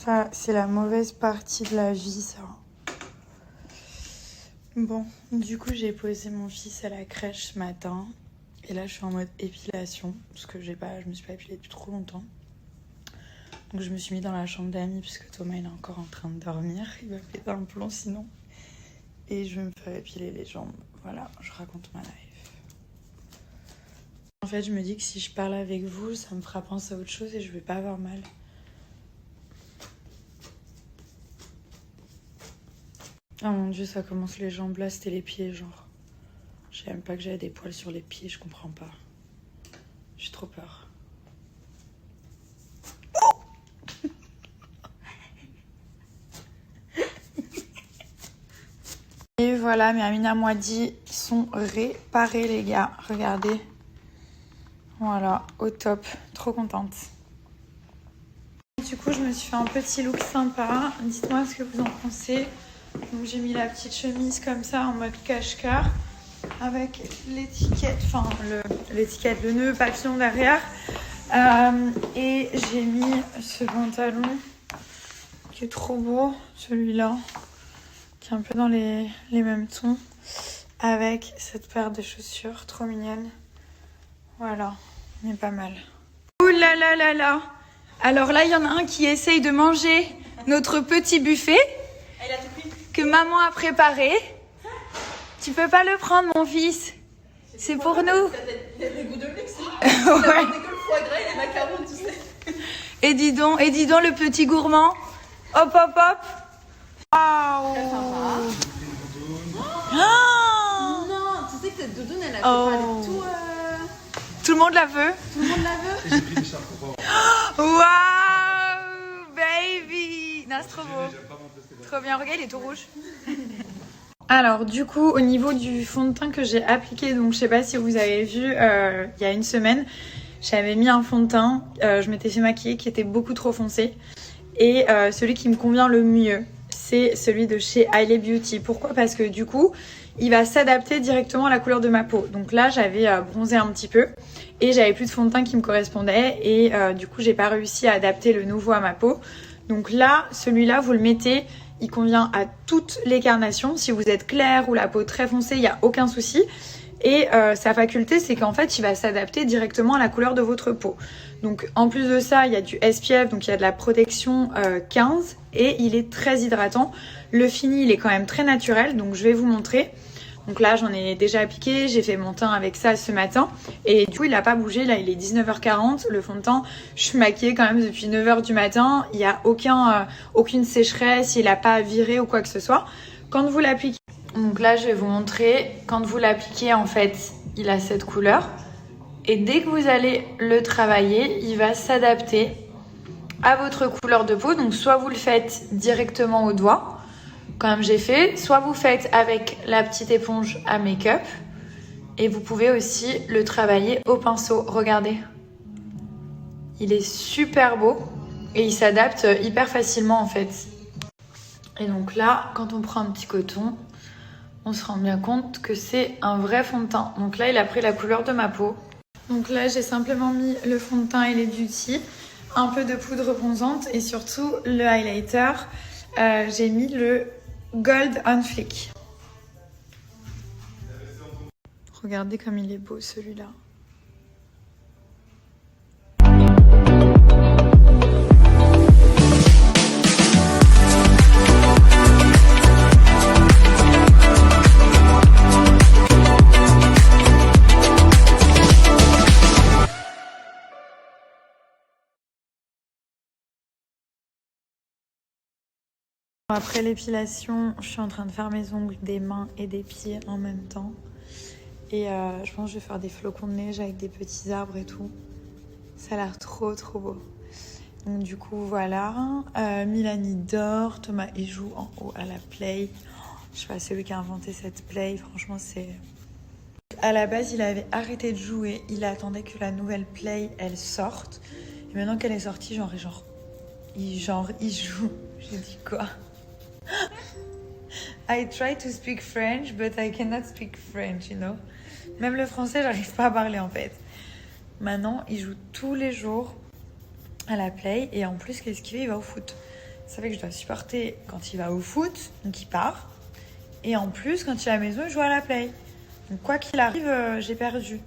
Ça, c'est la mauvaise partie de la vie, ça. Bon, du coup, j'ai posé mon fils à la crèche ce matin. Et là, je suis en mode épilation. Parce que je me suis pas épilée depuis trop longtemps. Donc, je me suis mis dans la chambre d'amis. Puisque Thomas, il est encore en train de dormir. Il va péter un plomb sinon. Et je vais me faire épiler les jambes. Voilà, je raconte ma life. En fait, je me dis que si je parle avec vous, ça me fera penser à autre chose et je vais pas avoir mal. Oh mon dieu, ça commence les jambes là, c'était les pieds, genre. Je savais même pas que j'avais des poils sur les pieds, je comprends pas. J'ai trop peur. Et voilà, mes Amina Mouadi sont réparés, les gars. Regardez. Voilà, au top. Trop contente. Du coup, je me suis fait un petit look sympa. Dites-moi ce que vous en pensez. Donc, j'ai mis la petite chemise comme ça en mode cache-cœur avec l'étiquette, enfin l'étiquette, le nœud papillon derrière. Et j'ai mis ce pantalon qui est trop beau, celui-là, qui est un peu dans les mêmes tons, avec cette paire de chaussures trop mignonne. Voilà, mais pas mal. Ouh là là là là! Alors là, il y en a un qui essaye de manger notre petit buffet que maman a préparé. Tu peux pas le prendre, mon fils. C'est pour nous. Il y a des goûts de luxe. Il a que le foie gras et les macarons, tu sais. Et dis donc, le petit gourmand. Hop, hop, hop. Waouh. Très sympa. Oh Non, tu sais que cette doudoune, elle a fait parler tout. Tout le monde la veut. Tout le monde la veut. Et j'ai pris des chapeaux. Waouh, baby. Non, c'est trop beau. Trop bien. Regarde, il est tout rouge. Alors du coup au niveau du fond de teint que j'ai appliqué, donc je sais pas si vous avez vu il y a une semaine, j'avais mis un fond de teint, je m'étais fait maquiller qui était beaucoup trop foncé et celui qui me convient le mieux c'est celui de chez Hailey Beauty. Pourquoi? Parce que du coup il va s'adapter directement à la couleur de ma peau. Donc là j'avais bronzé un petit peu et j'avais plus de fond de teint qui me correspondait et du coup j'ai pas réussi à adapter le nouveau à ma peau. Donc là celui-là vous le mettez, il convient à toutes les carnations. Si vous êtes clair ou la peau très foncée, il n'y a aucun souci. Et sa faculté, c'est qu'en fait, il va s'adapter directement à la couleur de votre peau. Donc en plus de ça, il y a du SPF, donc il y a de la protection 15 et il est très hydratant. Le fini, il est quand même très naturel, donc je vais vous montrer. Donc là, j'en ai déjà appliqué, j'ai fait mon teint avec ça ce matin. Et du coup, il n'a pas bougé, là il est 19h40. Le fond de teint, je suis maquillée quand même depuis 9h du matin. Il n'y a aucune sécheresse, il n'a pas viré ou quoi que ce soit. Quand vous l'appliquez, donc là je vais vous montrer, quand vous l'appliquez en fait, il a cette couleur. Et dès que vous allez le travailler, il va s'adapter à votre couleur de peau. Donc soit vous le faites directement au doigt, comme j'ai fait, soit vous faites avec la petite éponge à make-up et vous pouvez aussi le travailler au pinceau. Regardez, il est super beau et il s'adapte hyper facilement en fait. Et donc là, quand on prend un petit coton, on se rend bien compte que c'est un vrai fond de teint. Donc là, il a pris la couleur de ma peau. Donc là, j'ai simplement mis le fond de teint et les beauty, un peu de poudre bronzante et surtout le highlighter. J'ai mis le Gold on Fleek. Regardez comme il est beau celui-là. Après l'épilation, je suis en train de faire mes ongles des mains et des pieds en même temps. Et je pense que je vais faire des flocons de neige avec des petits arbres et tout. Ça a l'air trop trop beau. Donc du coup voilà, Milani dort, Thomas il joue en haut à la play. Je sais pas, c'est lui qui a inventé cette play, franchement c'est... À la base il avait arrêté de jouer, il attendait que la nouvelle play elle sorte. Et maintenant qu'elle est sortie, il joue. J'ai dit quoi? I try to speak French, but I cannot speak French, you know. Même le français, j'arrive pas à parler en fait. Maintenant, il joue tous les jours à la play et en plus, qu'est-ce qu'il fait? Il va au foot. Ça fait que je dois supporter quand il va au foot, donc il part. Et en plus, quand il est à la maison, il joue à la play. Donc quoi qu'il arrive, j'ai perdu.